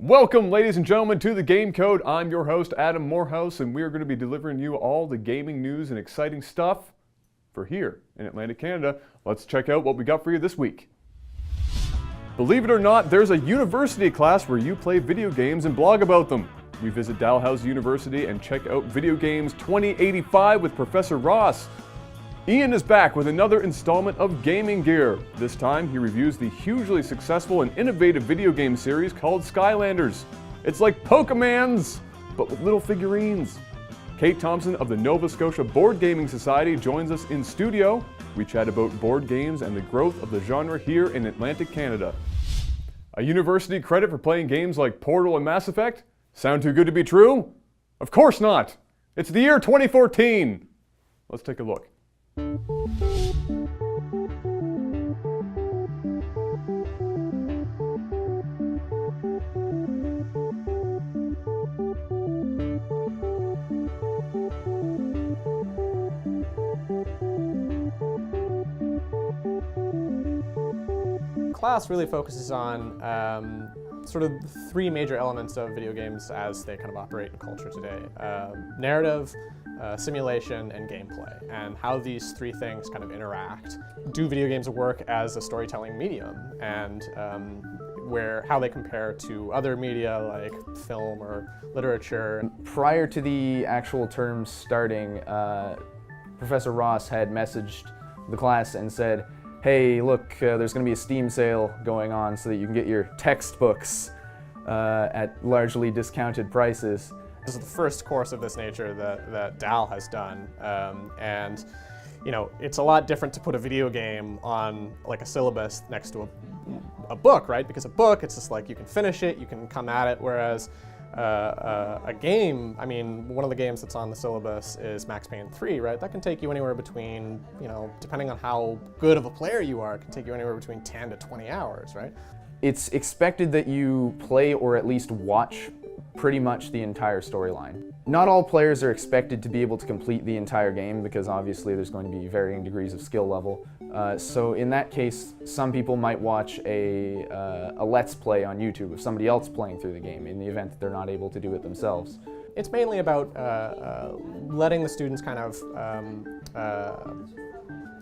Welcome, ladies and gentlemen, to the Game Code. I'm your host, Adam Morehouse, and we are going to be delivering you all the gaming news and exciting stuff for here in Atlantic Canada. Let's check out what we got for you this week. Believe it or not, there's a university class where you play video games and blog about them. We visit Dalhousie University and check out Video Games 2085 with Professor Ross. Ian is back with another installment of Gaming Gear. This time, he reviews the hugely successful and innovative video game series called Skylanders. It's like Pokemans, but with little figurines. Kate Thompson of the Nova Scotia Board Gaming Society joins us in studio. We chat about board games and the growth of the genre here in Atlantic Canada. A university credit for playing games like Portal and Mass Effect? Sound too good to be true? Of course not! It's the year 2014! Let's take a look. Class really focuses on sort of three major elements of video games as they kind of operate in culture today. Narrative, simulation, and gameplay, and how these three things kind of interact. Do video games work as a storytelling medium, and how they compare to other media like film or literature. Prior to the actual term starting, Professor Ross had messaged the class and said, hey, look, there's going to be a Steam sale going on so that you can get your textbooks at largely discounted prices. This is the first course of this nature that Dal has done, and you know, it's a lot different to put a video game on like a syllabus next to a book, right? Because a book, it's just like you can finish it, you can come at it, whereas a game, I mean, one of the games that's on the syllabus is Max Payne 3, right? That can take you anywhere between, you know, depending on how good of a player you are, it can take you anywhere between 10 to 20 hours, right? It's expected that you play or at least watch pretty much the entire storyline. Not all players are expected to be able to complete the entire game because obviously there's going to be varying degrees of skill level. So in that case, some people might watch a Let's Play on YouTube of somebody else playing through the game in the event that they're not able to do it themselves. It's mainly about letting the students kind of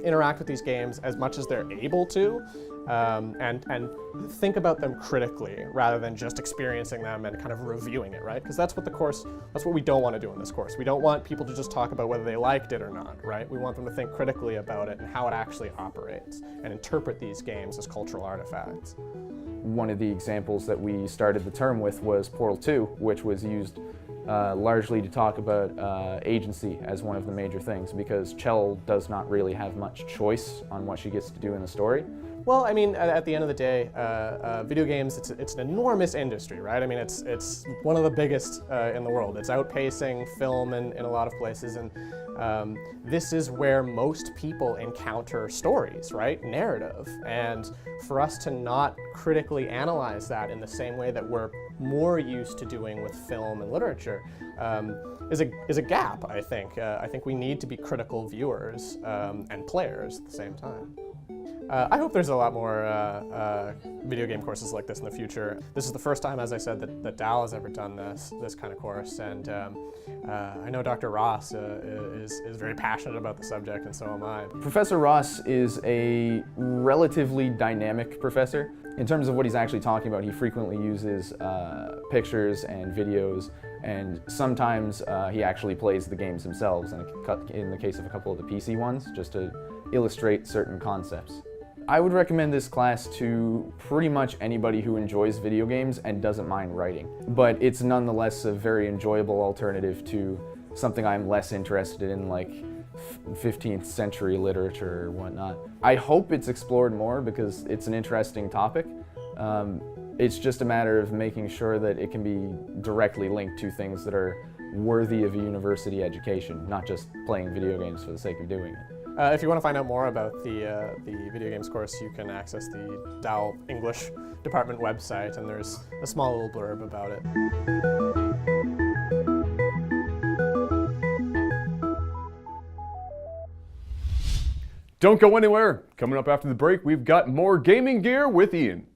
interact with these games as much as they're able to, and think about them critically rather than just experiencing them and kind of reviewing it, right? Because that's what we don't want to do in this course. We don't want people to just talk about whether they liked it or not, right? We want them to think critically about it and how it actually operates and interpret these games as cultural artifacts. One of the examples that we started the term with was Portal 2, which was used largely to talk about agency as one of the major things, because Chell does not really have much choice on what she gets to do in the story. Well, I mean, at the end of the day, video games, it's an enormous industry, right? I mean, it's one of the biggest in the world. It's outpacing film in a lot of places, and this is where most people encounter stories, right? Narrative. And for us to not critically analyze that in the same way that we're more used to doing with film and literature is a gap, I think. I think we need to be critical viewers and players at the same time. I hope there's a lot more video game courses like this in the future. This is the first time, as I said, that Dal has ever done this kind of course, and I know Dr. Ross is very passionate about the subject, and so am I. Professor Ross is a relatively dynamic professor. In terms of what he's actually talking about, he frequently uses pictures and videos, and sometimes he actually plays the games themselves, in the case of a couple of the PC ones, just to illustrate certain concepts. I would recommend this class to pretty much anybody who enjoys video games and doesn't mind writing, but it's nonetheless a very enjoyable alternative to something I'm less interested in, like 15th century literature or whatnot. I hope it's explored more because it's an interesting topic. It's just a matter of making sure that it can be directly linked to things that are worthy of a university education, not just playing video games for the sake of doing it. If you want to find out more about the video games course, you can access the Dal English department website, and there's a small little blurb about it. Don't go anywhere. Coming up after the break, we've got more gaming gear with Ian.